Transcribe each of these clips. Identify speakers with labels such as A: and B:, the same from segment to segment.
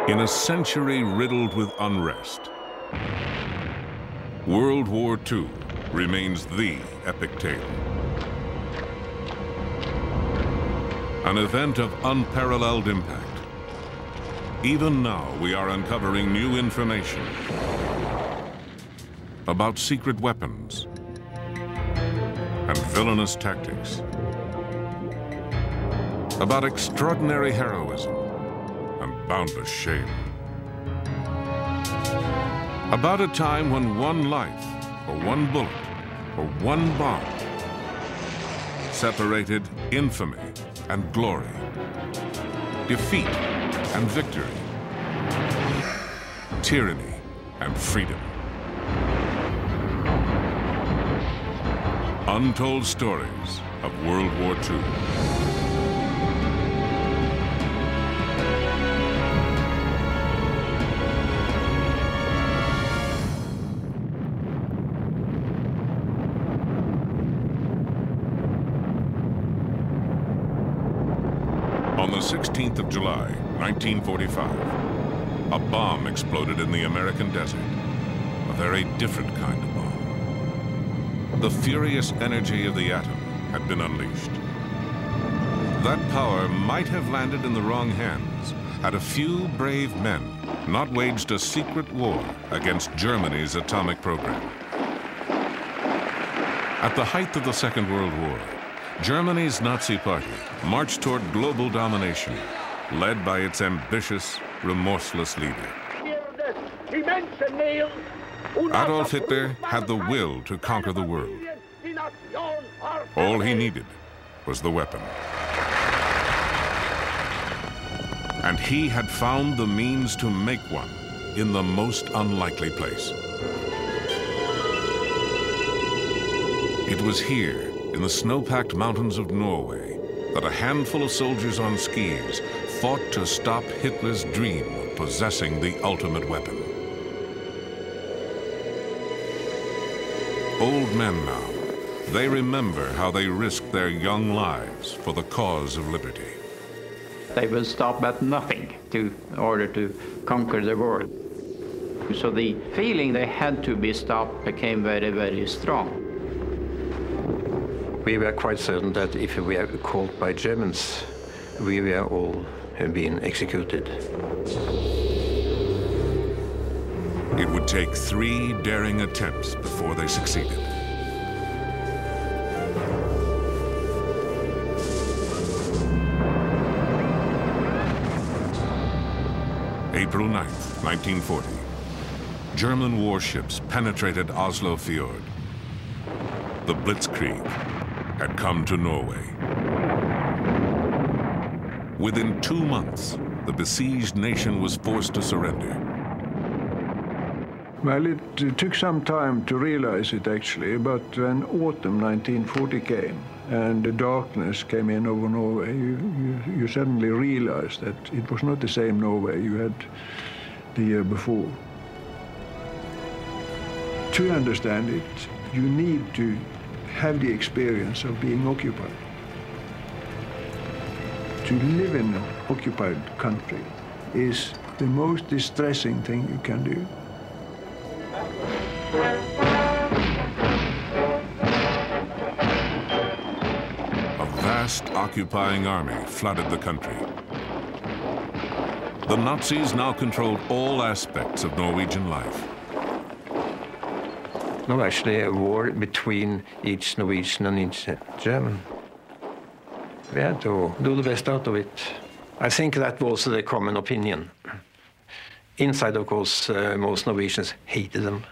A: In a century riddled with unrest, World War II remains the epic tale. An event of unparalleled impact. Even now, we are uncovering new information about secret weapons and villainous tactics, about extraordinary heroism and boundless shame, about a time when one life, or one bullet, or one bomb separated infamy and glory, defeat and victory, tyranny and freedom. Untold stories of World War II. On the 16th of July, 1945, a bomb exploded in the American desert. A very different kind of bomb. The furious energy of the atom had been unleashed. That power might have landed in the wrong hands had a few brave men not waged a secret war against Germany's atomic program. At the height of the Second World War, Germany's Nazi Party marched toward global domination, led by its ambitious, remorseless leader. Adolf Hitler had the will to conquer the world. All he needed was the weapon. And he had found the means to make one in the most unlikely place. It was here, in the snow-packed mountains of Norway, that a handful of soldiers on skis fought to stop Hitler's dream of possessing the ultimate weapon. Old men now, they remember how they risked their young lives for the cause of liberty.
B: They will stop at nothing in order to conquer the world. So the feeling they had to be stopped became very, very strong.
C: We were quite certain that if we were caught by Germans, we were all being executed.
A: It would take 3 daring attempts before they succeeded. April 9th, 1940. German warships penetrated Oslo Fjord. The Blitzkrieg had come to Norway. Within 2 months, the besieged nation was forced to surrender.
D: Well, it took some time to realize it, actually, but when autumn 1940 came and the darkness came in over Norway, you suddenly realized that it was not the same Norway you had the year before. To understand it, you need to have the experience of being occupied. To live in an occupied country is the most distressing thing you can do.
A: A vast occupying army flooded the country. The Nazis now controlled all aspects of Norwegian life.
C: No, actually a war between each Norwegian and each German. We had to do the best out of it. I think that was the common opinion. Inside, of course, most Norwegians hated them.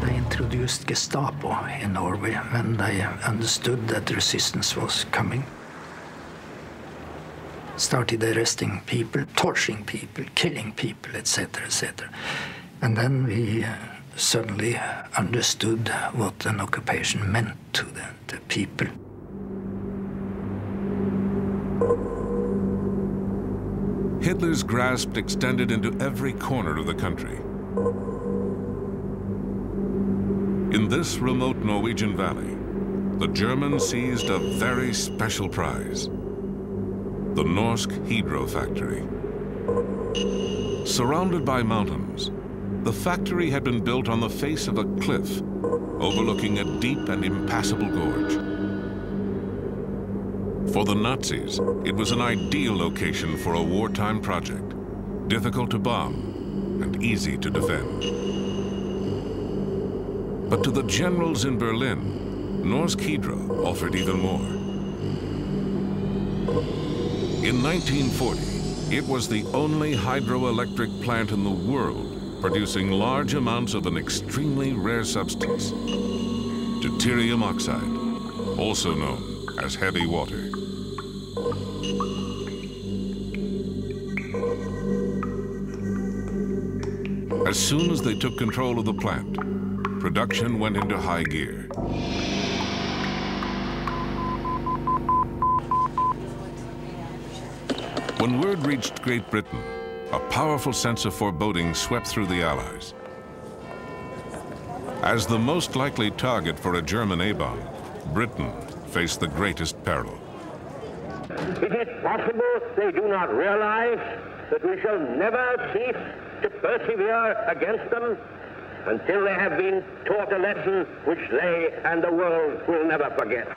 E: They introduced Gestapo in Norway when they understood that resistance was coming. Started arresting people, torturing people, killing people, etc., etc. And then we suddenly understood what an occupation meant to the people.
A: Hitler's grasp extended into every corner of the country. In this remote Norwegian valley, the Germans seized a very special prize, the Norsk Hydro factory. Surrounded by mountains, the factory had been built on the face of a cliff overlooking a deep and impassable gorge. For the Nazis, it was an ideal location for a wartime project, difficult to bomb and easy to defend. But to the generals in Berlin, Norsk Hydro offered even more. In 1940, it was the only hydroelectric plant in the world producing large amounts of an extremely rare substance, deuterium oxide, also known as heavy water. As soon as they took control of the plant, production went into high gear. When word reached Great Britain, a powerful sense of foreboding swept through the Allies. As the most likely target for a German A-bomb, Britain faced the greatest peril.
F: Is it possible they do not realize that we shall never cease to persevere against them until they have been taught a lesson which they and the world will never forget?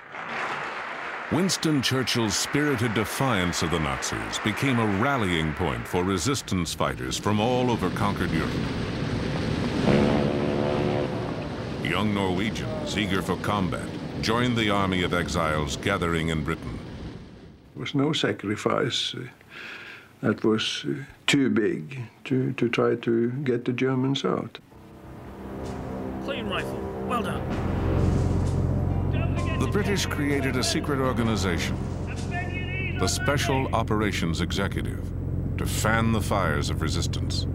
A: Winston Churchill's spirited defiance of the Nazis became a rallying point for resistance fighters from all over conquered Europe. Young Norwegians, eager for combat, joined the army of exiles gathering in Britain.
D: There was no sacrifice that was too big to try to get the Germans out.
G: Clean rifle. Well done.
A: The British created a secret organization, the Special Operations Executive, to fan the fires of resistance.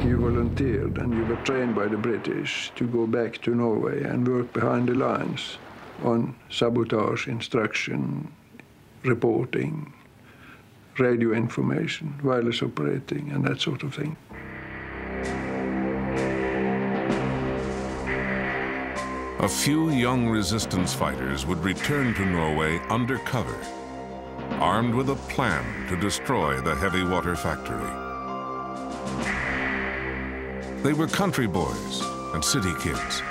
D: You volunteered and you were trained by the British to go back to Norway and work behind the lines on sabotage, instruction, reporting, radio information, wireless operating, and that sort of thing.
A: A few young resistance fighters would return to Norway under cover, armed with a plan to destroy the heavy water factory. They were country boys and city kids,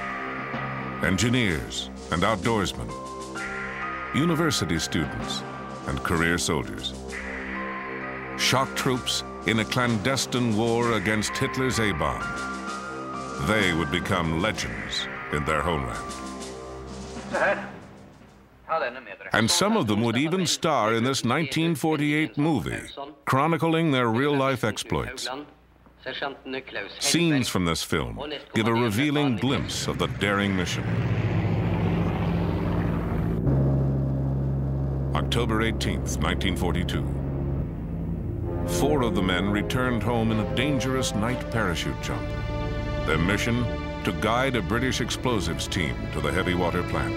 A: engineers and outdoorsmen, university students and career soldiers. Shock troops in a clandestine war against Hitler's A-bomb. They would become legends in their homeland. And some of them would even star in this 1948 movie, chronicling their real-life exploits. Scenes from this film give a revealing glimpse of the daring mission. October 18th, 1942. 4 of the men returned home in a dangerous night parachute jump. Their mission, to guide a British explosives team to the heavy water plant.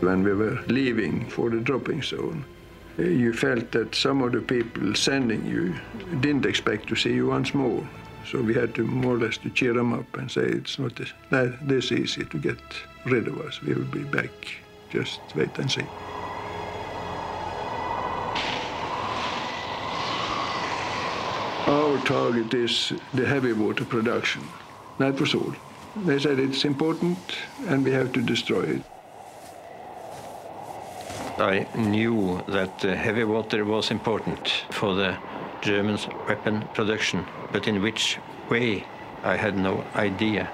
D: When we were leaving for the dropping zone, you felt that some of the people sending you didn't expect to see you once more. So we had to more or less to cheer them up and say it's not this easy to get rid of us. We will be back. Just wait and see. Our target is the heavy water production. That was all. They said it's important and we have to destroy it.
C: I knew that heavy water was important for the Germans' weapon production, but in which way, I had no idea.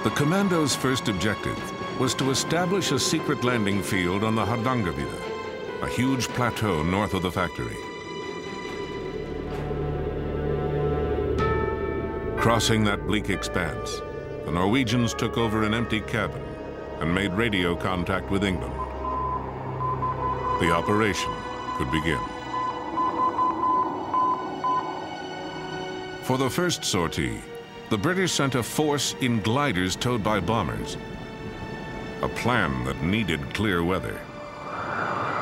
A: The commando's first objective was to establish a secret landing field on the Hardangervidda, a huge plateau north of the factory. Crossing that bleak expanse, the Norwegians took over an empty cabin and made radio contact with England. The operation could begin. For the first sortie, the British sent a force in gliders towed by bombers, a plan that needed clear weather.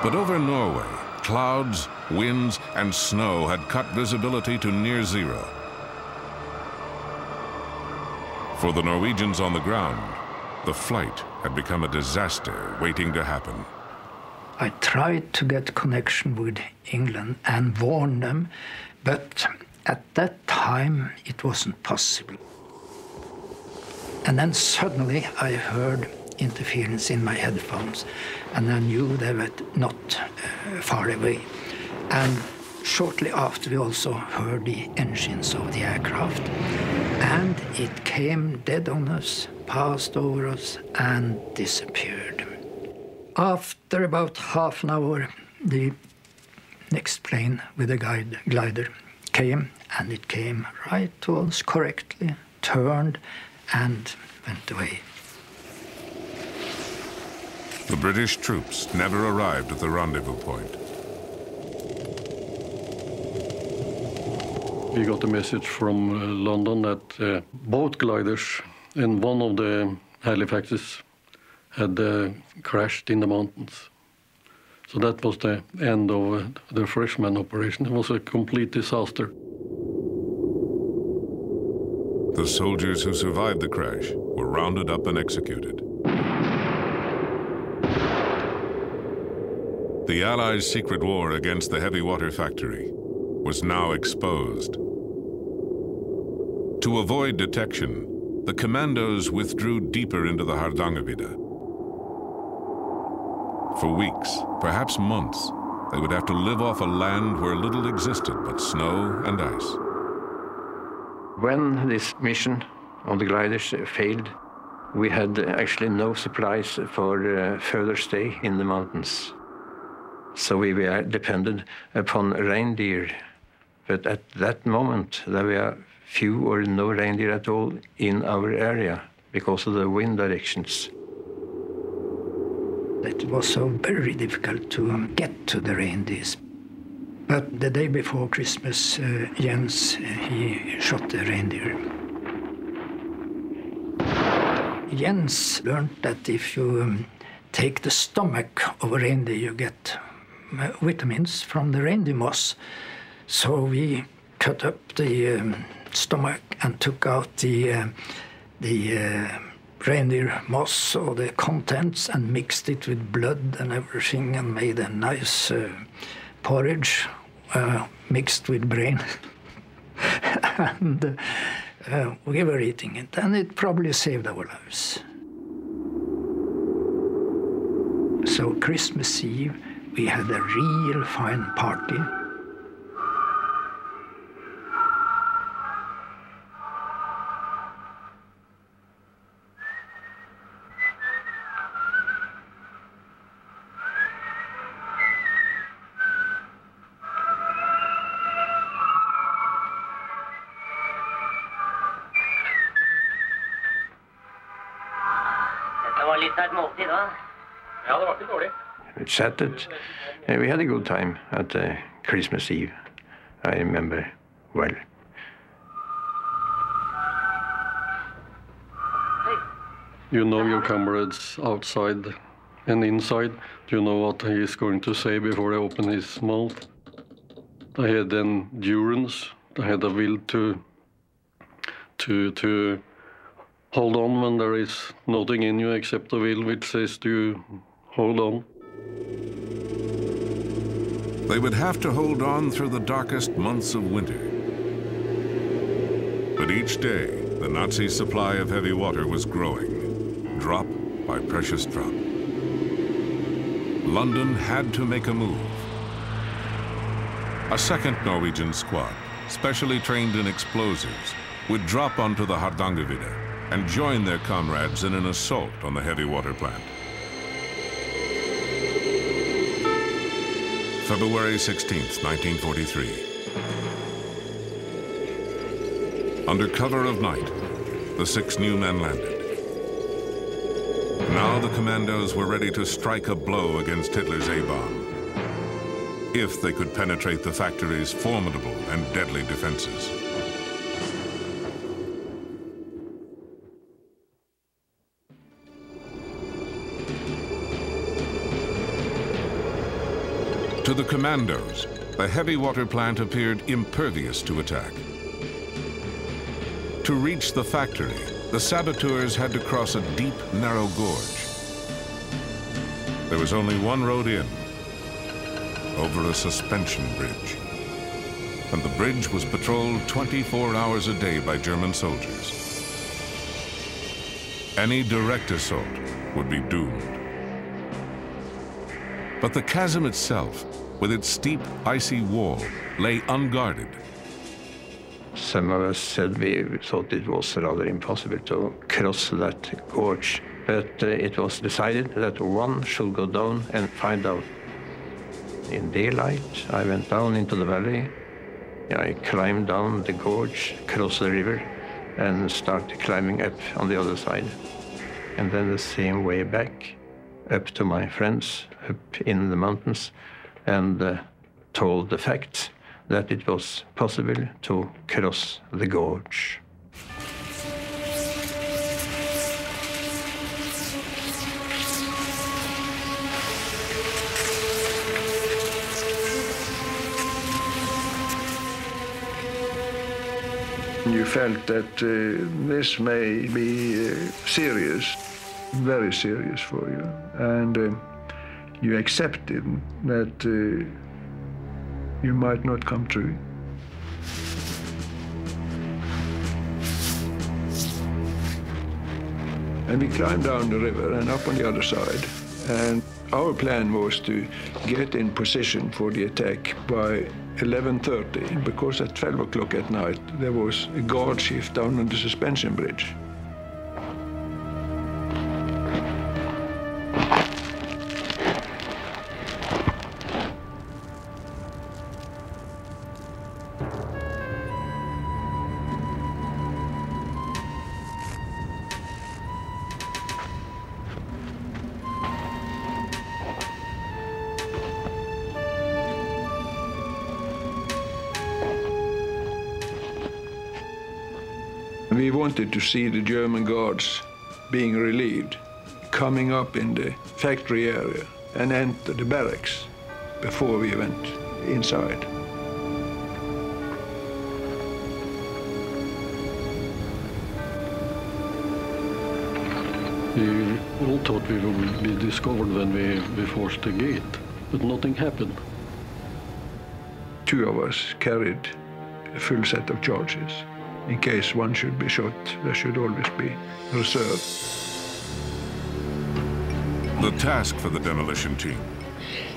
A: But over Norway, clouds, winds, and snow had cut visibility to near zero. For the Norwegians on the ground, The flight had become a disaster waiting to happen.
E: I tried to get connection with England and warn them, but at that time it wasn't possible. And then suddenly I heard interference in my headphones, and I knew they were not far away. And shortly after, we also heard the engines of the aircraft, and it came dead on us, passed over us, and disappeared. After about half an hour, the next plane with a glider came, and it came right to us correctly, turned, and went away.
A: The British troops never arrived at the rendezvous point.
H: We got a message from London that both gliders and one of the Halifaxes had crashed in the mountains. So that was the end of the freshman operation. It was a complete disaster.
A: The soldiers who survived the crash were rounded up and executed. The Allies' secret war against the heavy water factory was now exposed. To avoid detection, the commandos withdrew deeper into the Hardangervidda. For weeks, perhaps months, they would have to live off a land where little existed but snow and ice.
C: When this mission on the gliders failed, we had actually no supplies for further stay in the mountains. So we were dependent upon reindeer. But at that moment, there were few or no reindeer at all in our area because of the wind directions.
E: It was so very difficult to get to the reindeers. But the day before Christmas, Jens, he shot the reindeer. Jens learned that if you take the stomach of a reindeer, you get vitamins from the reindeer moss. So we cut up the stomach and took out the reindeer moss or the contents and mixed it with blood and everything and made a nice porridge mixed with brain. And we were eating it, and it probably saved our lives. So Christmas Eve, we had a real fine party.
C: We chatted. We had a good time at Christmas Eve. I remember well.
H: You know your comrades outside and inside. You know what he is going to say before he opens his mouth. They had endurance. They had a will to hold on when there is nothing in you except the will which says to hold on.
A: They would have to hold on through the darkest months of winter. But each day, the Nazi supply of heavy water was growing, drop by precious drop. London had to make a move. A second Norwegian squad, specially trained in explosives, would drop onto the Hardangervidda and join their comrades in an assault on the heavy water plant. February 16th, 1943. Under cover of night, the 6 new men landed. Now the commandos were ready to strike a blow against Hitler's A-bomb, if they could penetrate the factory's formidable and deadly defenses. To the commandos, the heavy water plant appeared impervious to attack. To reach the factory, the saboteurs had to cross a deep, narrow gorge. There was only one road in, over a suspension bridge. And the bridge was patrolled 24 hours a day by German soldiers. Any direct assault would be doomed. But the chasm itself, with its steep, icy wall, lay unguarded.
C: Some of us said we thought it was rather impossible to cross that gorge, but it was decided that one should go down and find out. In daylight, I went down into the valley. I climbed down the gorge, crossed the river, and started climbing up on the other side. And then the same way back, up to my friends up in the mountains, and told the facts that it was possible to cross the gorge.
D: You felt that this may be serious, very serious for you, and you accepted that you might not come true. And we climbed down the river and up on the other side, and our plan was to get in position for the attack by 11:30, because at 12 o'clock at night there was a guard shift down on the suspension bridge. We wanted to see the German guards being relieved, coming up in the factory area and enter the barracks before we went inside.
H: We all thought we would be discovered when we forced the gate, but nothing happened.
D: Two of us carried a full set of charges. In case one should be shot, there should always be reserve.
A: The task for the demolition team: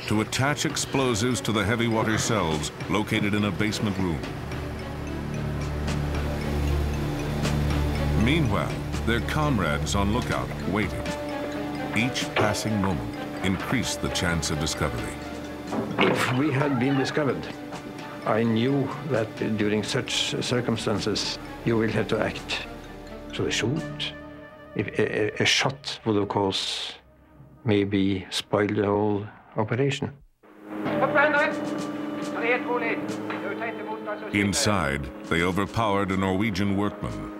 A: to attach explosives to the heavy water cells located in a basement room. Meanwhile, their comrades on lookout waited. Each passing moment increased the chance of discovery.
C: If we had been discovered, I knew that during such circumstances, you will have to act. So they shoot. If a shot would, of course, maybe spoil the whole operation.
A: Inside, they overpowered a Norwegian workman.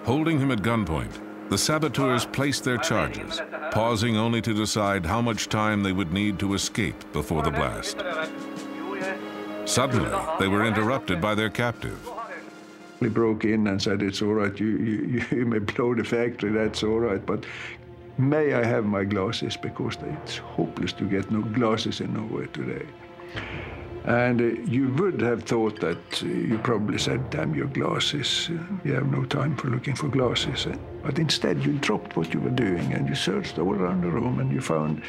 A: Holding him at gunpoint, the saboteurs placed their charges, pausing only to decide how much time they would need to escape before the blast. Suddenly, they were interrupted by their captive.
D: He broke in and said, "It's all right, you may blow the factory, that's all right, but may I have my glasses, because it's hopeless to get no glasses in Norway today." And you would have thought that you probably said, "Damn your glasses, you have no time for looking for glasses." But instead you dropped what you were doing and you searched all around the room, and you found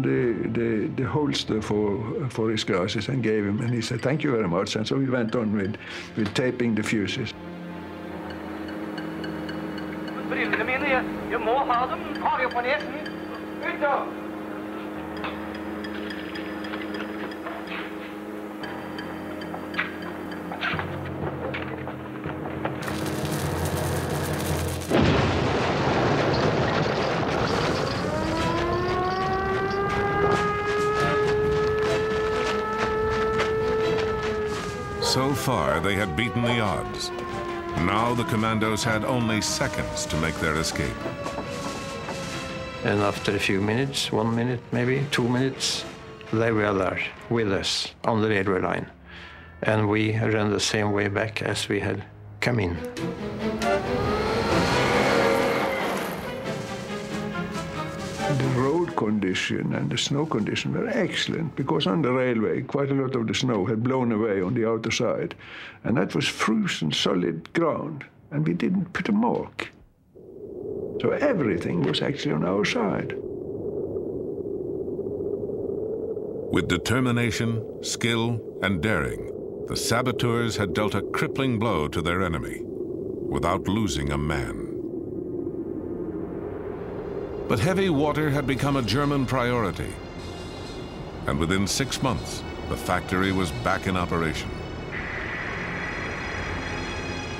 D: the holster for his glasses and gave him, and he said, "Thank you very much." And so we went on with taping the fuses.
A: So far, they had beaten the odds. Now the commandos had only seconds to make their escape.
C: And after a few minutes, 1 minute, maybe 2 minutes, they were there with us on the railway line. And we ran the same way back as we had come in.
D: The road condition and the snow condition were excellent because on the railway quite a lot of the snow had blown away on the outer side, and that was frozen solid ground, and we didn't put a mark. So everything was actually on our side.
A: With determination, skill, and daring, the saboteurs had dealt a crippling blow to their enemy without losing a man. But heavy water had become a German priority, and within 6 months, the factory was back in operation.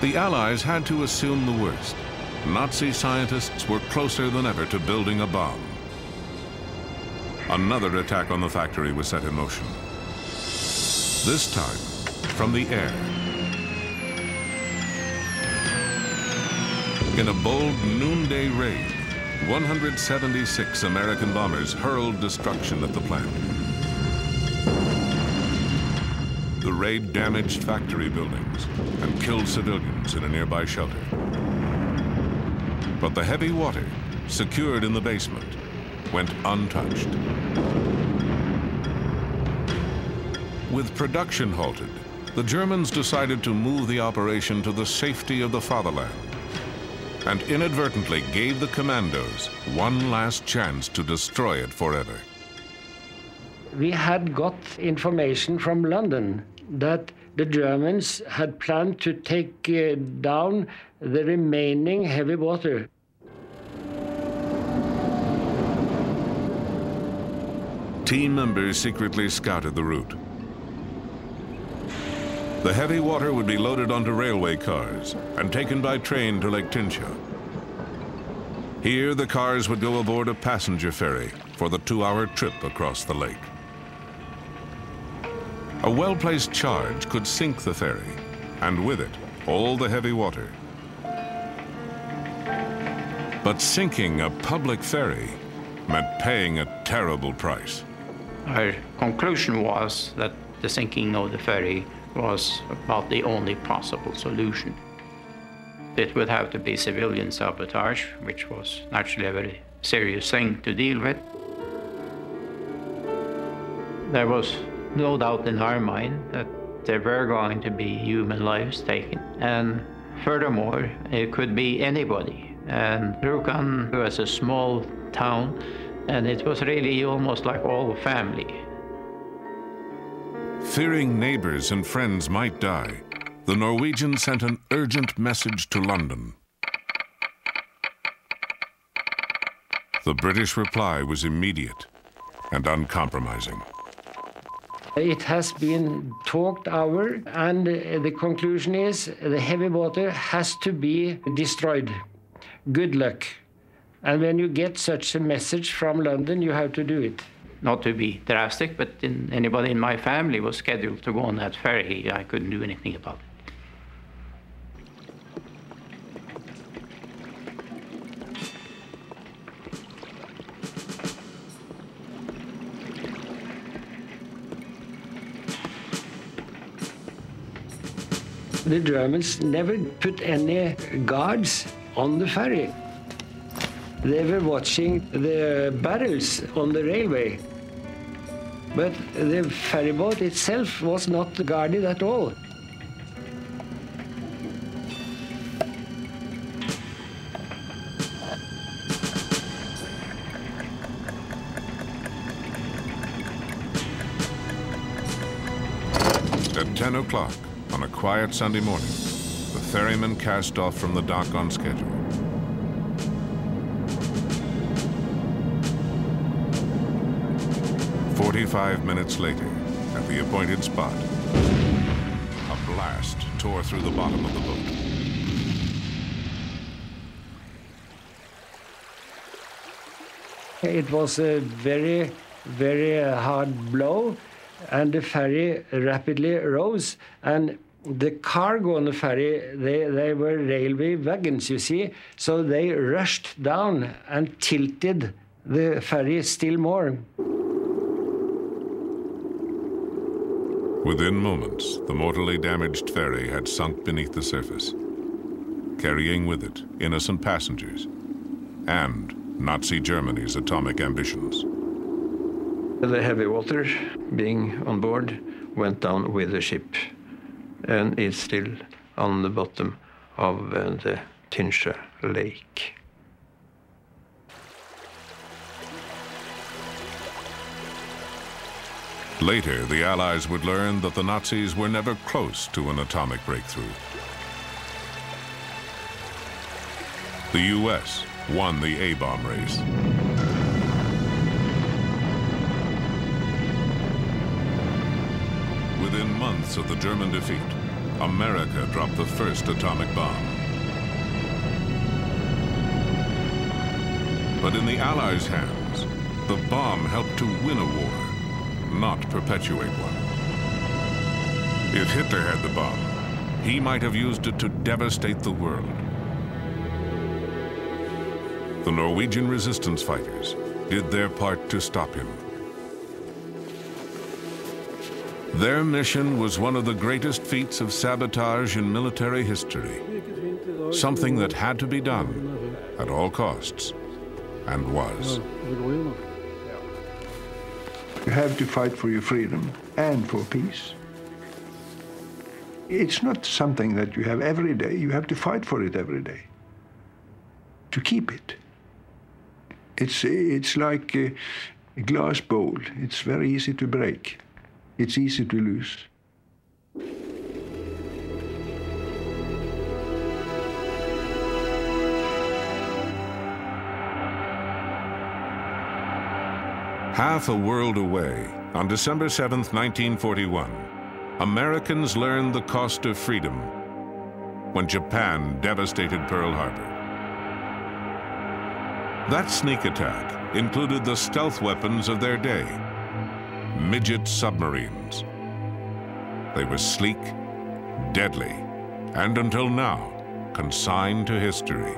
A: The Allies had to assume the worst. Nazi scientists were closer than ever to building a bomb. Another attack on the factory was set in motion. This time, from the air. In a bold noonday raid, 176 American bombers hurled destruction at the plant. The raid damaged factory buildings and killed civilians in a nearby shelter. But the heavy water, secured in the basement, went untouched. With production halted, the Germans decided to move the operation to the safety of the fatherland, and inadvertently gave the commandos one last chance to destroy it forever.
I: We had got information from London that the Germans had planned to take down the remaining heavy water.
A: Team members secretly scouted the route. The heavy water would be loaded onto railway cars and taken by train to Lake Tincha. Here, the cars would go aboard a passenger ferry for the 2-hour trip across the lake. A well-placed charge could sink the ferry, and with it, all the heavy water. But sinking a public ferry meant paying a terrible price.
B: Our conclusion was that the sinking of the ferry was about the only possible solution. It would have to be civilian sabotage, which was naturally a very serious thing to deal with. There was no doubt in our mind that there were going to be human lives taken. And furthermore, it could be anybody. And Rjukan was a small town, and it was really almost like all family.
A: Fearing neighbors and friends might die, the Norwegians sent an urgent message to London. The British reply was immediate and uncompromising.
I: It has been talked over, and the conclusion is the heavy water has to be destroyed. Good luck. And when you get such a message from London, you have to do it.
B: Not to be drastic, but anybody in my family was scheduled to go on that ferry. I couldn't do anything about it.
I: The Germans never put any guards on the ferry. They were watching the barrels on the railway. But the ferryboat itself was not guarded at all.
A: At 10 o'clock on a quiet Sunday morning, the ferryman cast off from the dock on schedule. "45 minutes later, at the appointed spot, a blast tore through the bottom of the boat.
I: It was a very, very hard blow, and the ferry rapidly rose. And the cargo on the ferry, they were railway wagons, you see, so they rushed down and tilted the ferry still more.
A: Within moments, the mortally damaged ferry had sunk beneath the surface, carrying with it innocent passengers and Nazi Germany's atomic ambitions.
C: The heavy water being on board went down with the ship, and it's still on the bottom of the Tinsha Lake.
A: Later, the Allies would learn that the Nazis were never close to an atomic breakthrough. The U.S. won the A-bomb race. Within months of the German defeat, America dropped the first atomic bomb. But in the Allies' hands, the bomb helped to win a war, not perpetuate one. If Hitler had the bomb, he might have used it to devastate the world. The Norwegian resistance fighters did their part to stop him. Their mission was one of the greatest feats of sabotage in military history, something that had to be done at all costs, and was.
D: You have to fight for your freedom and for peace. It's not something that you have every day. You have to fight for it every day, to keep it. It's like a glass bowl. It's very easy to break. It's easy to lose.
A: Half a world away, on December 7th, 1941, Americans learned the cost of freedom when Japan devastated Pearl Harbor. That sneak attack included the stealth weapons of their day, midget submarines. They were sleek, deadly, and until now, consigned to history.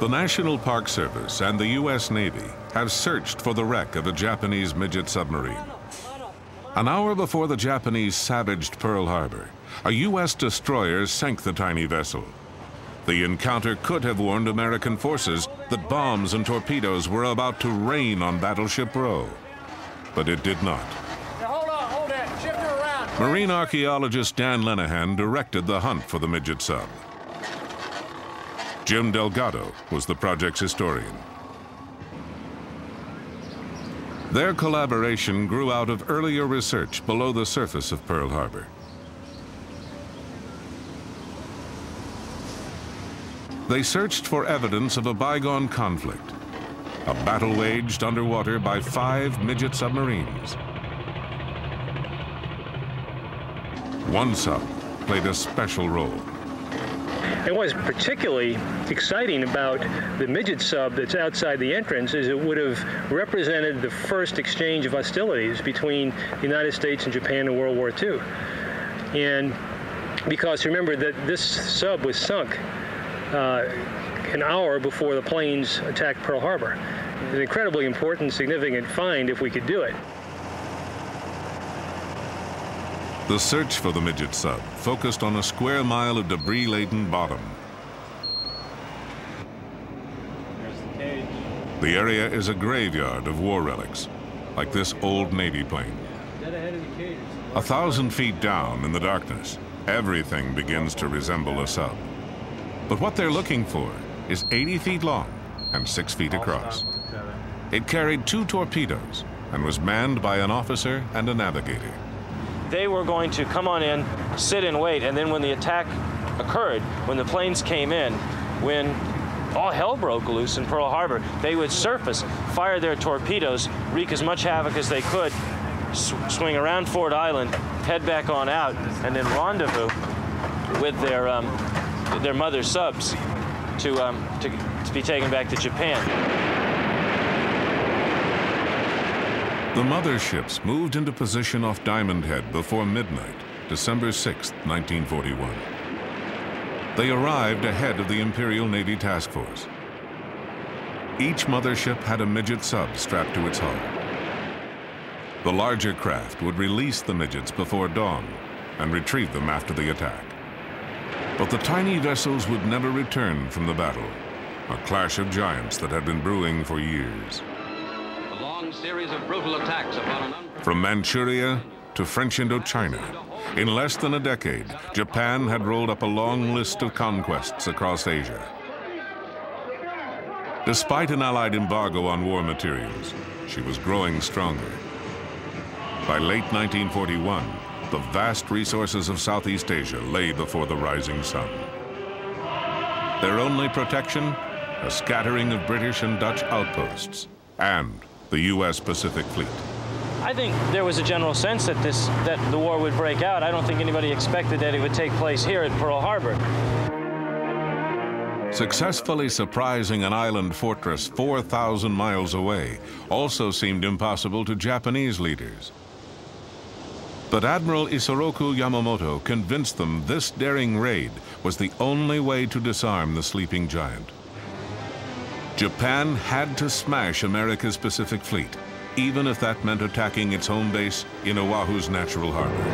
A: The National Park Service and the U.S. Navy have searched for the wreck of a Japanese midget submarine. An hour before the Japanese savaged Pearl Harbor, a U.S. destroyer sank the tiny vessel. The encounter could have warned American forces that bombs and torpedoes were about to rain on Battleship Row, but it did not.
J: Now hold that, shift her around.
A: Marine archaeologist Dan Lenehan directed the hunt for the midget sub. Jim Delgado was the project's historian. Their collaboration grew out of earlier research below the surface of Pearl Harbor. They searched for evidence of a bygone conflict, a battle waged underwater by 5 midget submarines. One sub played a special role.
K: And what's particularly exciting about the midget sub that's outside the entrance is it would have represented the first exchange of hostilities between the United States and Japan in World War II. And because remember that this sub was sunk an hour before the planes attacked Pearl Harbor. An incredibly important, significant find if we could do it.
A: The search for the midget sub focused on a square mile of debris-laden bottom.
J: There's the cage.
A: The area is a graveyard of war relics, like this old Navy plane.
J: Dead ahead of the cage.
A: 1,000 feet down in the darkness, everything begins to resemble a sub. But what they're looking for is 80 feet long and 6 feet across. It carried 2 torpedoes and was manned by an officer and a navigator.
L: They were going to come on in, sit and wait, and then when the attack occurred, when the planes came in, when all hell broke loose in Pearl Harbor, they would surface, fire their torpedoes, wreak as much havoc as they could, swing around Ford Island, head back on out, and then rendezvous with their mother subs to be taken back to Japan.
A: The mother ships moved into position off Diamond Head before midnight, December 6, 1941. They arrived ahead of the Imperial Navy Task Force. each mothership had a midget sub strapped to its hull. The larger craft would release the midgets before dawn and retrieve them after the attack. But the tiny vessels would never return from the battle, a clash of giants that had been brewing for years.
M: A long series of brutal attacks upon
A: From Manchuria to French Indochina, in less than a decade, Japan had rolled up a long list of conquests across Asia. Despite an Allied embargo on war materials, she was growing stronger. By late 1941, the vast resources of Southeast Asia lay before the rising sun. Their only protection, a scattering of British and Dutch outposts, and the U.S. Pacific Fleet.
L: I think there was a general sense that the war would break out. I don't think anybody expected that it would take place here at Pearl Harbor.
A: Successfully surprising an island fortress 4,000 miles away also seemed impossible to Japanese leaders. But Admiral Isoroku Yamamoto convinced them this daring raid was the only way to disarm the sleeping giant. Japan had to smash America's Pacific Fleet, even if that meant attacking its home base in Oahu's natural harbor.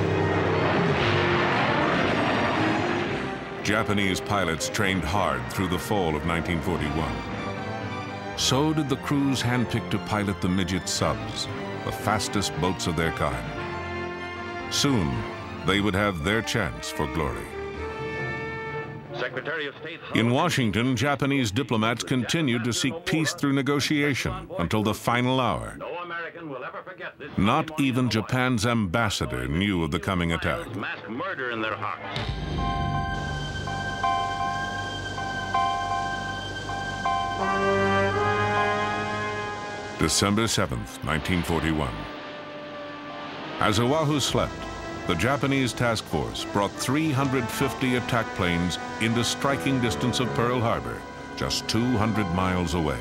A: Japanese pilots trained hard through the fall of 1941. So did the crews handpicked to pilot the midget subs, the fastest boats of their kind. Soon, they would have their chance for glory.
M: Secretary of State
A: In Washington, Japanese diplomats continued to seek peace through negotiation until the final hour.
M: No American will ever forget this.
A: Not even Japan's ambassador knew of the coming attack.
M: Mass murder in their hearts.
A: December 7th, 1941. As Oahu slept, the Japanese task force brought 350 attack planes into striking distance of Pearl Harbor, just 200 miles away.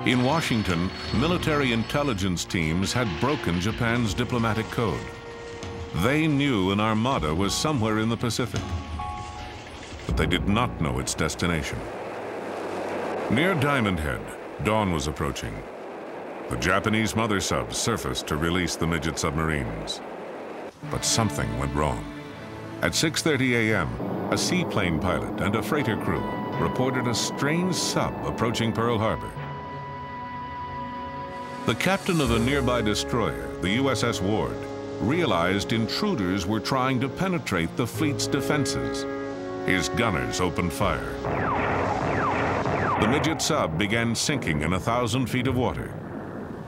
A: In Washington, military intelligence teams had broken Japan's diplomatic code. They knew an armada was somewhere in the Pacific, but they did not know its destination. Near Diamond Head, dawn was approaching. The Japanese mother subs surfaced to release the midget submarines. But something went wrong. At 6:30 a.m., a seaplane pilot and a freighter crew reported a strange sub approaching Pearl Harbor. The captain of a nearby destroyer, the USS Ward, realized intruders were trying to penetrate the fleet's defenses. His gunners opened fire. The midget sub began sinking in 1,000 feet of water.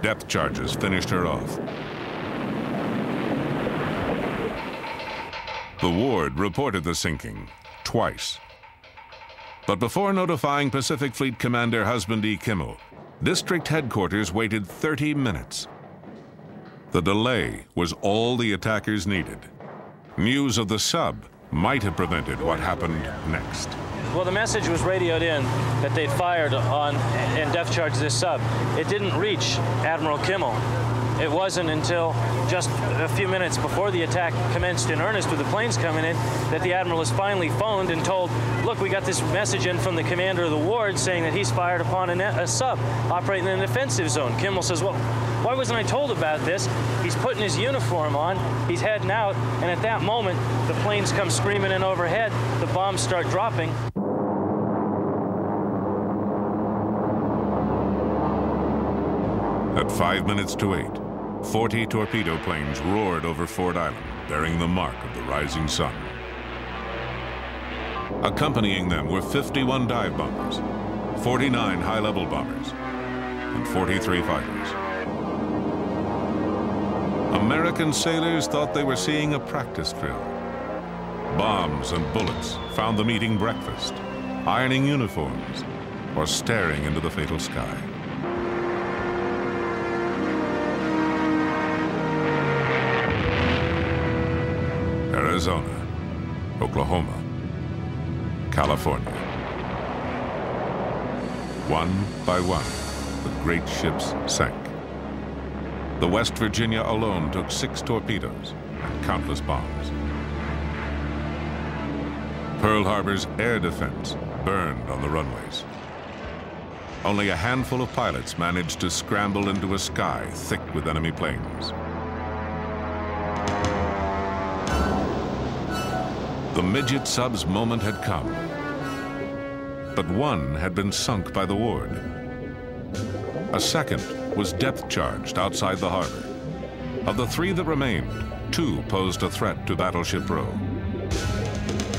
A: Depth charges finished her off. The Ward reported the sinking twice. But before notifying Pacific Fleet Commander Husband E. Kimmel, District Headquarters waited 30 minutes. The delay was all the attackers needed. News of the sub might have prevented what happened next.
L: Well, the message was radioed in that they'd fired on and depth charged this sub. It didn't reach Admiral Kimmel. It wasn't until just a few minutes before the attack commenced in earnest with the planes coming in that the Admiral was finally phoned and told, look, we got this message in from the commander of the ward saying that he's fired upon a sub operating in an offensive zone. Kimmel says, well, why wasn't I told about this? He's putting his uniform on, he's heading out, and at that moment, the planes come screaming in overhead, the bombs start dropping.
A: At 5 minutes to 8, 40 torpedo planes roared over Ford Island, bearing the mark of the rising sun. Accompanying them were 51 dive bombers, 49 high-level bombers, and 43 fighters. American sailors thought they were seeing a practice drill. Bombs and bullets found them eating breakfast, ironing uniforms, or staring into the fatal sky. Arizona, Oklahoma, California. One by one, the great ships sank. The West Virginia alone took 6 torpedoes and countless bombs. Pearl Harbor's air defense burned on the runways. only a handful of pilots managed to scramble into a sky thick with enemy planes. The midget sub's moment had come, but one had been sunk by the Ward. A second was depth-charged outside the harbor. Of the three that remained, two posed a threat to Battleship Row.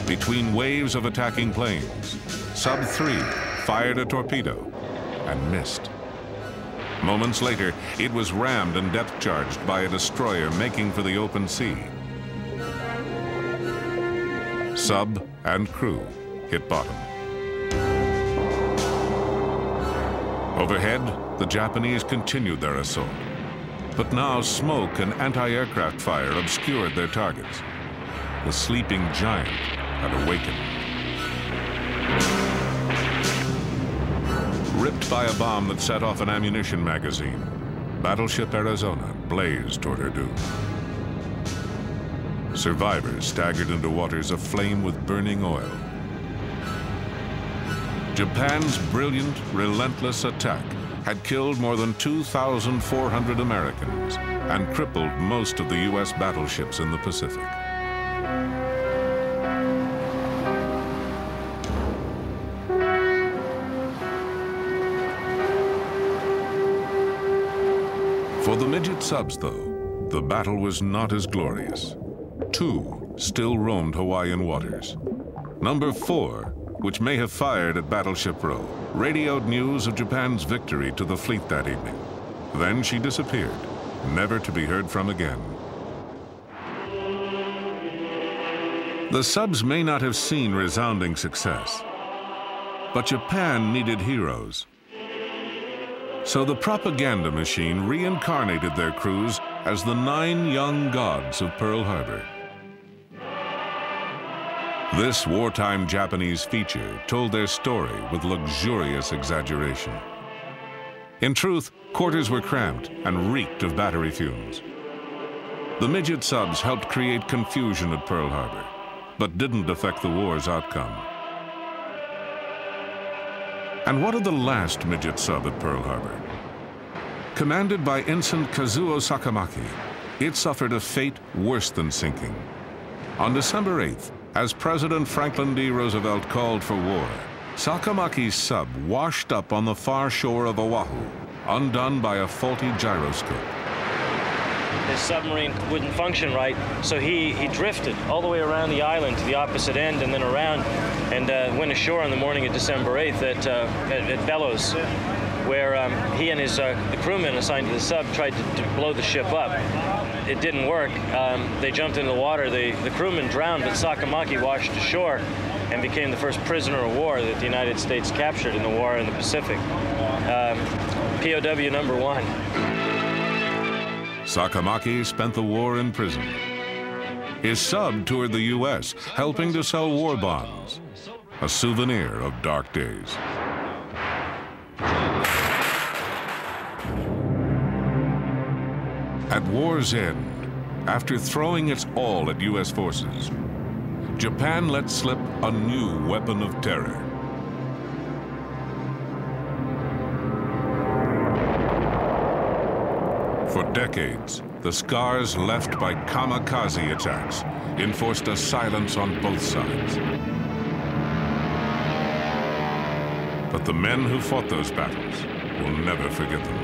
A: Between waves of attacking planes, Sub 3 fired a torpedo and missed. Moments later, it was rammed and depth-charged by a destroyer making for the open sea. Sub and crew hit bottom. Overhead, the Japanese continued their assault. But now smoke and anti-aircraft fire obscured their targets. The sleeping giant had awakened. Ripped by a bomb that set off an ammunition magazine, Battleship Arizona blazed toward her doom. Survivors staggered into waters aflame with burning oil. Japan's brilliant, relentless attack had killed more than 2,400 Americans and crippled most of the U.S. battleships in the Pacific. For the midget subs, though, the battle was not as glorious. Two still roamed Hawaiian waters. Number 4, which may have fired at Battleship Row, radioed news of Japan's victory to the fleet that evening. Then she disappeared, never to be heard from again. The subs may not have seen resounding success, but Japan needed heroes. So the propaganda machine reincarnated their crews as the 9 young gods of Pearl Harbor. This wartime Japanese feature told their story with luxurious exaggeration. In truth, quarters were cramped and reeked of battery fumes. The midget subs helped create confusion at Pearl Harbor, but didn't affect the war's outcome. And what of the last midget sub at Pearl Harbor? Commanded by Ensign Kazuo Sakamaki, it suffered a fate worse than sinking. On December 8th, as President Franklin D. Roosevelt called for war, Sakamaki's sub washed up on the far shore of Oahu, undone by a faulty gyroscope.
L: His submarine wouldn't function right, so he drifted all the way around the island to the opposite end and then around, and went ashore on the morning of December 8th at Bellows, where he and the crewmen assigned to the sub tried to blow the ship up. It didn't work. They jumped into the water. The crewmen drowned, but Sakamaki washed ashore and became the first prisoner of war that the United States captured in the war in the Pacific. POW number 1.
A: Sakamaki spent the war in prison. His sub toured the U.S., helping to sell war bonds, a souvenir of dark days. At war's end, after throwing its all at U.S. forces, Japan let slip a new weapon of terror. For decades, the scars left by kamikaze attacks enforced a silence on both sides. But the men who fought those battles will never forget them.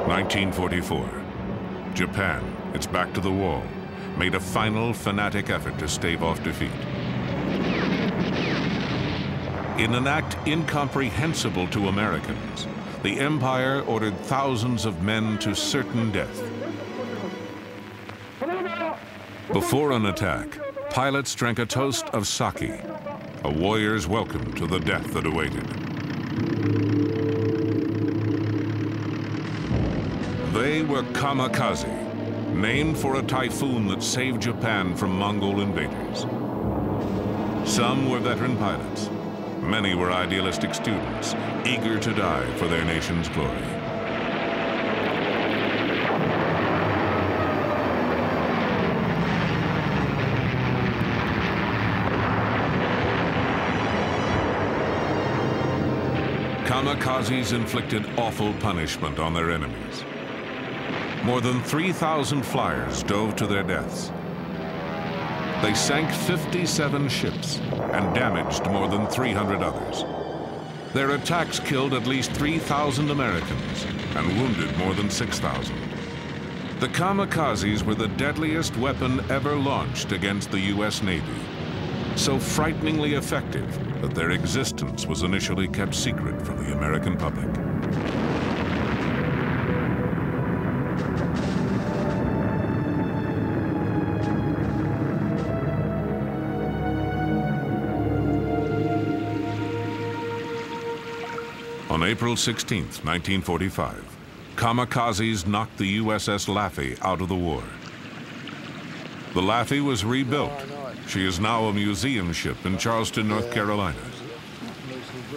A: (1944). Japan, its back to the wall, made a final fanatic effort to stave off defeat. In an act incomprehensible to Americans, the Empire ordered thousands of men to certain death. Before an attack, pilots drank a toast of sake, a warrior's welcome to the death that awaited. They were kamikaze, named for a typhoon that saved Japan from Mongol invaders. Some were veteran pilots. Many were idealistic students, eager to die for their nation's glory. kamikazes inflicted awful punishment on their enemies. More than 3,000 flyers dove to their deaths. They sank 57 ships and damaged more than 300 others. Their attacks killed at least 3,000 Americans and wounded more than 6,000. The kamikazes were the deadliest weapon ever launched against the U.S. Navy, so frighteningly effective that their existence was initially kept secret from the American public. On April 16, 1945, kamikazes knocked the USS Laffey out of the war. The Laffey was rebuilt. She is now a museum ship in Charleston, North Carolina.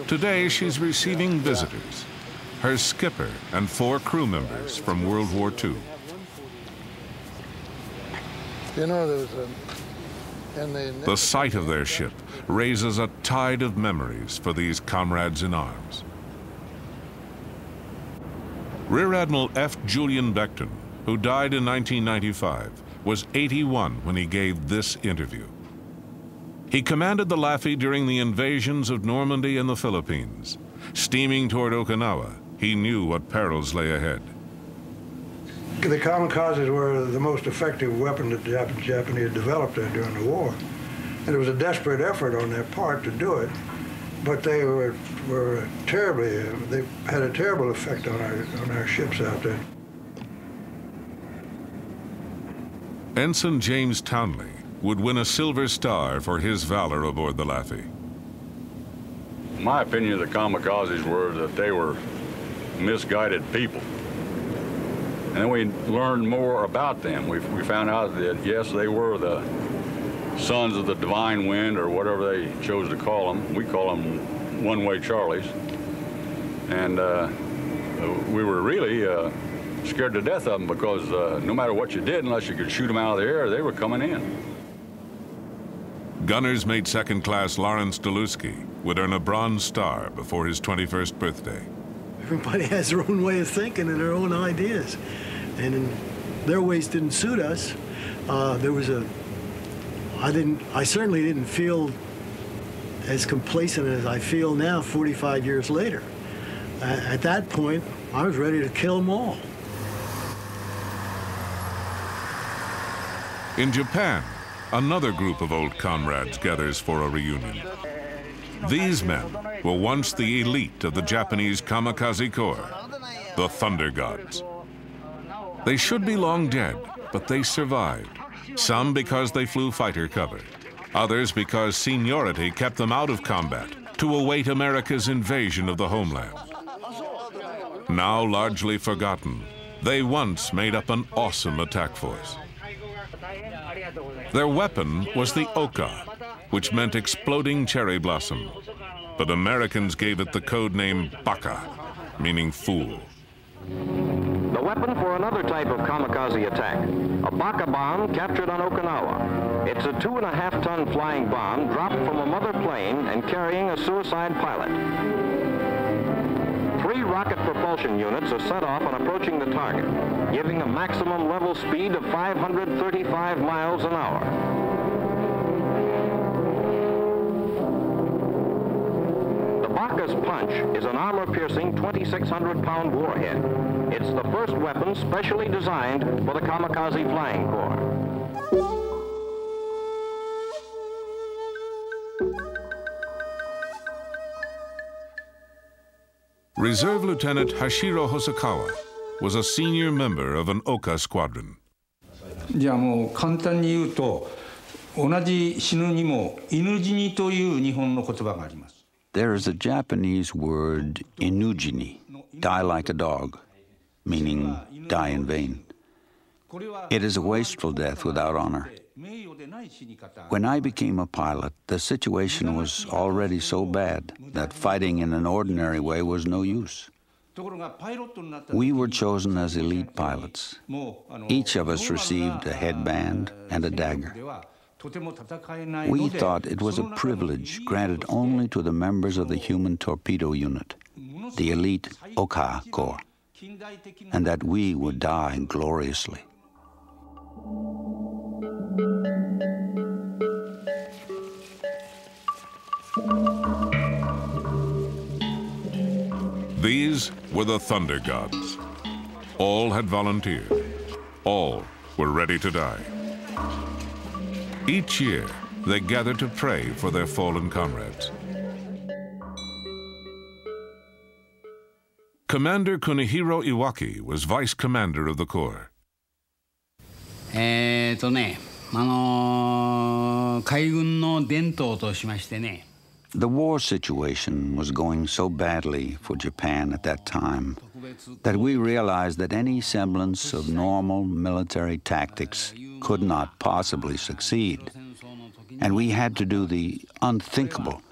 A: Today, she's receiving visitors, her skipper and 4 crew members from World War II.
N: You know, there was
A: The sight of their ship raises a tide of memories for these comrades in arms. Rear Admiral F. Julian Beckton, who died in 1995, was 81 when he gave this interview. He commanded the Laffey during the invasions of Normandy and the Philippines. Steaming toward Okinawa, he knew what perils lay ahead.
N: The kamikazes were the most effective weapon that the Japanese developed during the war. And it was a desperate effort on their part to do it, but they they had a terrible effect on our ships out there.
A: Ensign James Townley would win a Silver Star for his valor aboard the Laffey.
O: My opinion of the kamikazes were that they were misguided people. And then we learned more about them. We found out that, yes, they were the sons of the divine wind, or whatever they chose to call them. We call them one-way Charlies. And we were really scared to death of them, because no matter what you did, unless you could shoot them out of the air, they were coming in.
A: Gunner's Mate Second Class Lawrence Delusky would earn a Bronze Star before his 21st birthday.
P: Everybody has their own way of thinking and their own ideas, and their ways didn't suit us. I certainly didn't feel as complacent as I feel now 45 years later. At that point, I was ready to kill them all.
A: In Japan, another group of old comrades gathers for a reunion. These men were once the elite of the Japanese kamikaze corps, the Thunder Gods. They should be long dead, but they survived. Some because they flew fighter cover, others because seniority kept them out of combat to await America's invasion of the homeland. Now largely forgotten, they once made up an awesome attack force. Their weapon was the Oka, which meant exploding cherry blossom. But Americans gave it the code name Baka, meaning fool.
Q: The weapon for another type of kamikaze attack, a Baka bomb captured on Okinawa. It's a 2.5-ton flying bomb dropped from a mother plane and carrying a suicide pilot. 3 rocket propulsion units are set off on approaching the target, giving a maximum level speed of 535 miles an hour. The Baka's punch is an armor-piercing 2,600-pound warhead. It's the first weapon specially designed for the kamikaze flying corps.
A: Reserve Lieutenant Hashiro Hosokawa was a senior member of an Oka squadron.
R: じゃあもう簡単に言うと、同じ死ぬにも犬死にという日本の言葉があります。
S: There is a Japanese word, inujini, die like a dog, meaning die in vain. It is a wasteful death without honor. When I became a pilot, the situation was already so bad that fighting in an ordinary way was no use. We were chosen as elite pilots. Each of us received a headband and a dagger. We thought it was a privilege granted only to the members of the human torpedo unit. the elite Oka Corps, and that we would die gloriously.
A: These were the Thunder Gods. All had volunteered. All were ready to die. Each year, they gathered to pray for their fallen comrades. Commander Kunihiro Iwaki was vice commander of the Corps.
R: 海軍の伝統としましてね。
S: The war situation was going so badly for Japan at that time that we realized that any semblance of normal military tactics could not possibly succeed. And we had to do the unthinkable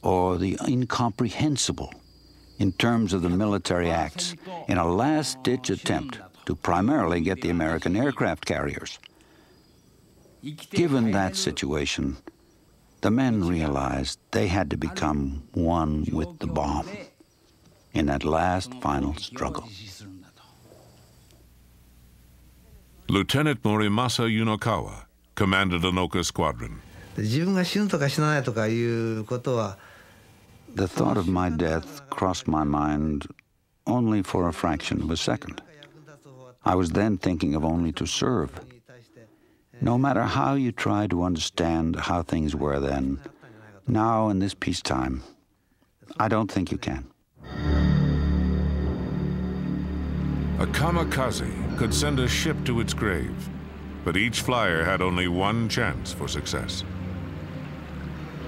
S: or the incomprehensible in terms of the military acts in a last-ditch attempt to primarily get the American aircraft carriers. Given that situation, the men realized they had to become one with the bomb in that last final struggle.
A: Lieutenant Morimasa Yunokawa commanded an Oka squadron.
S: The thought of my death crossed my mind only for a fraction of a second. I was then thinking of only to serve. No matter how you try to understand how things were then, now in this peacetime, I don't think you can.
A: A kamikaze could send a ship to its grave, but each flyer had only one chance for success.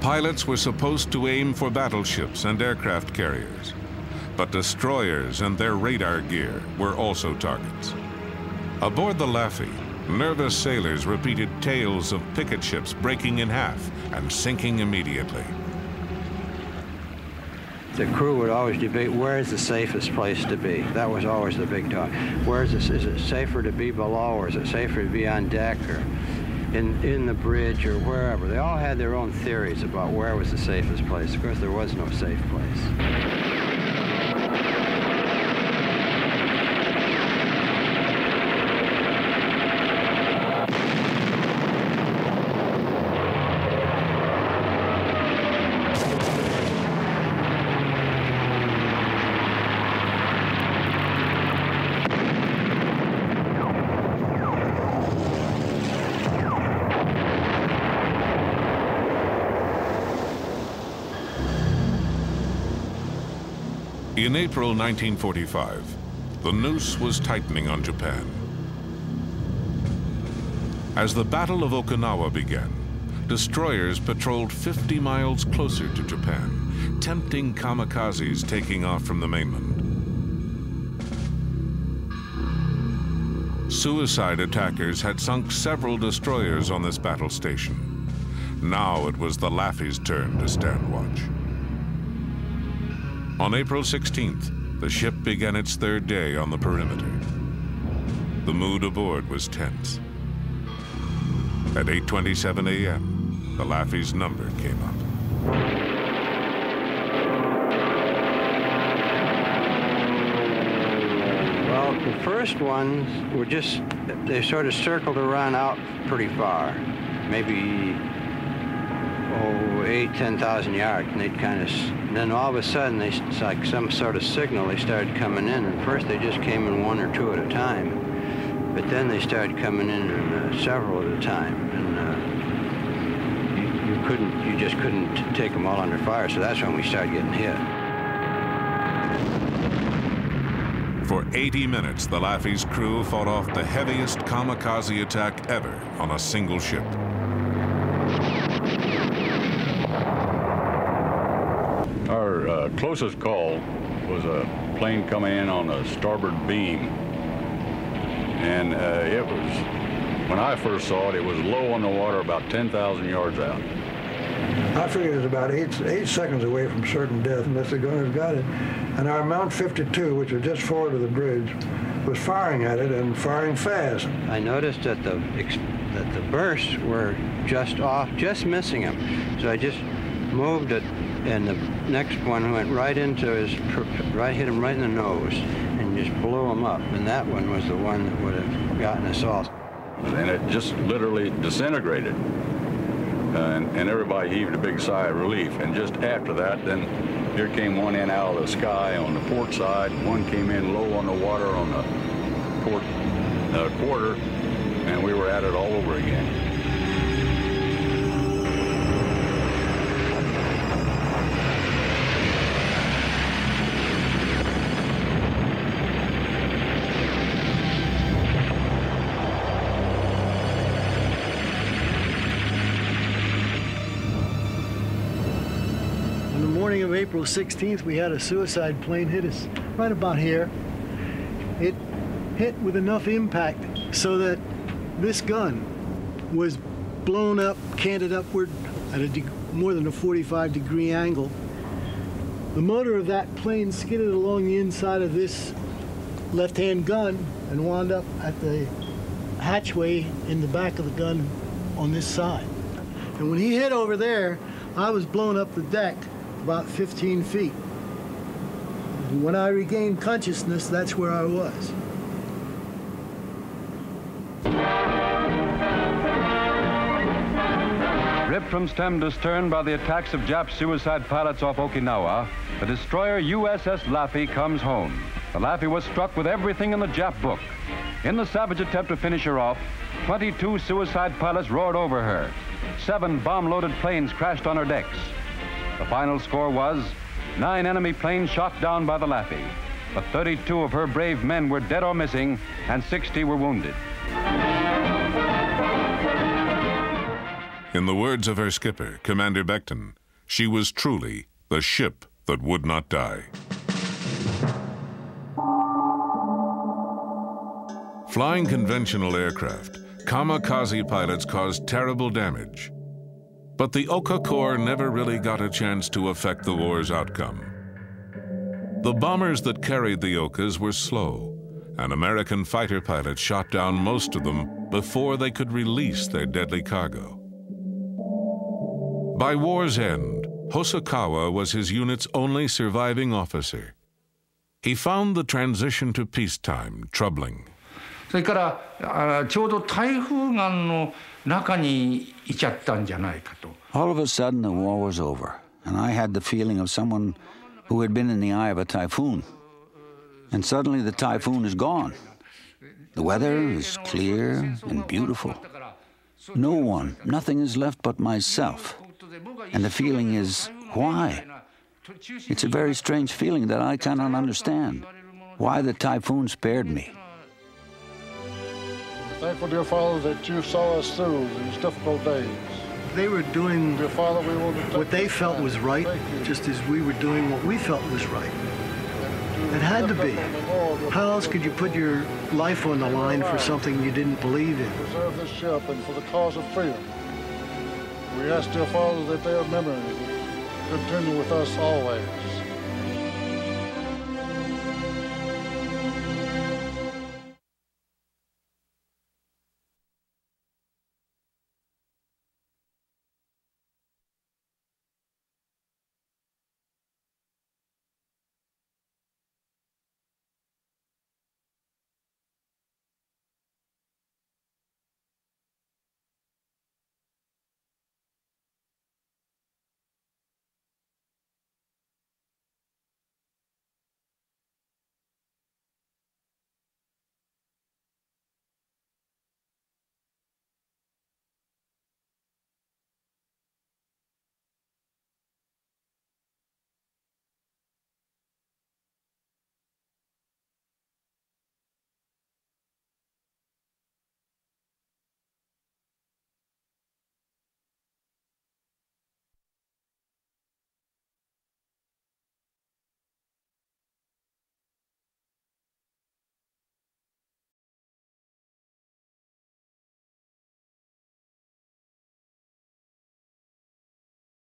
A: Pilots were supposed to aim for battleships and aircraft carriers, but destroyers and their radar gear were also targets. Aboard the Laffey, nervous sailors repeated tales of picket ships breaking in half and sinking immediately.
C: The crew would always debate where is the safest place to be. That was always the big talk. Is it safer to be below, or is it safer to be on deck, or in the bridge, or wherever? They all had their own theories about where was the safest place. Of course, there was no safe place.
A: In April 1945, the noose was tightening on Japan. As the Battle of Okinawa began, destroyers patrolled 50 miles closer to Japan, tempting kamikazes taking off from the mainland. Suicide attackers had sunk several destroyers on this battle station. Now it was the Laffey's turn to stand watch. On April 16th, the ship began its third day on the perimeter. The mood aboard was tense. At 8:27 a.m., the Laffey's number came up.
C: Well, the first ones were they sort of circled around out pretty far, maybe 8,000-10,000 yards, and they'd then all of a sudden, it's like some sort of signal, they started coming in. And first they just came in one or two at a time, but then they started coming in several at a time, and you just couldn't take them all under fire, so that's when we started getting hit.
A: For 80 minutes, the Laffey's crew fought off the heaviest kamikaze attack ever on a single ship.
O: Our closest call was a plane coming in on the starboard beam. And it was, when I first saw it, it was low on the water, about 10,000 yards out.
N: I figured it was about eight seconds away from certain death unless the gunners got it. And our Mount 52, which was just forward of the bridge, was firing at it and firing fast.
C: I noticed that the bursts were just off, just missing them. So I just
T: moved it, and the next one went right into his, hit him right in the nose, and just blew him up. And that one was the one that would have gotten us all.
O: And it just literally disintegrated. And everybody heaved a big sigh of relief. And just after that, then here came one in out of the sky on the port side, and one came in low on the water on the port quarter, and we were at it all over again.
P: Of April 16th, we had a suicide plane hit us right about here. It hit with enough impact so that this gun was blown up, canted upward at more than a 45-degree angle. The motor of that plane skidded along the inside of this left-hand gun and wound up at the hatchway in the back of the gun on this side. And when he hit over there, I was blown up the deck about 15 feet. And when I regained consciousness, that's where I was.
U: Ripped from stem to stern by the attacks of Jap suicide pilots off Okinawa, the destroyer USS Laffey comes home. The Laffey was struck with everything in the Jap book. In the savage attempt to finish her off, 22 suicide pilots roared over her. 7 bomb-loaded planes crashed on her decks. The final score was 9 enemy planes shot down by the Laffey, but 32 of her brave men were dead or missing, and 60 were wounded.
A: In the words of her skipper, Commander Becton, she was truly the ship that would not die. Flying conventional aircraft, kamikaze pilots caused terrible damage. But the Oka Corps never really got a chance to affect the war's outcome. The bombers that carried the Okas were slow, and American fighter pilots shot down most of them before they could release their deadly cargo. By war's end, Hosokawa was his unit's only surviving officer. He found the transition to peacetime troubling.
R: それからちょうど台風眼の中にいちゃったんじゃないかと。
S: All of a sudden, the war was over, and I had the feeling of someone who had been in the eye of a typhoon. And suddenly the typhoon is gone. The weather is clear and beautiful. No one, nothing is left but myself. And the feeling is, why? It's a very strange feeling that I cannot understand. Why the typhoon spared me.
V: Thankful, dear Father, that you saw us through these difficult days.
P: They were doing
V: dear Father, we will
P: what they felt was right, just as we were doing what we felt was right. It had to be. How else could you put your life on the line for something you didn't believe in?
V: Preserve this ship and for the cause of freedom. We ask, dear Father, that their memory will continue with us always.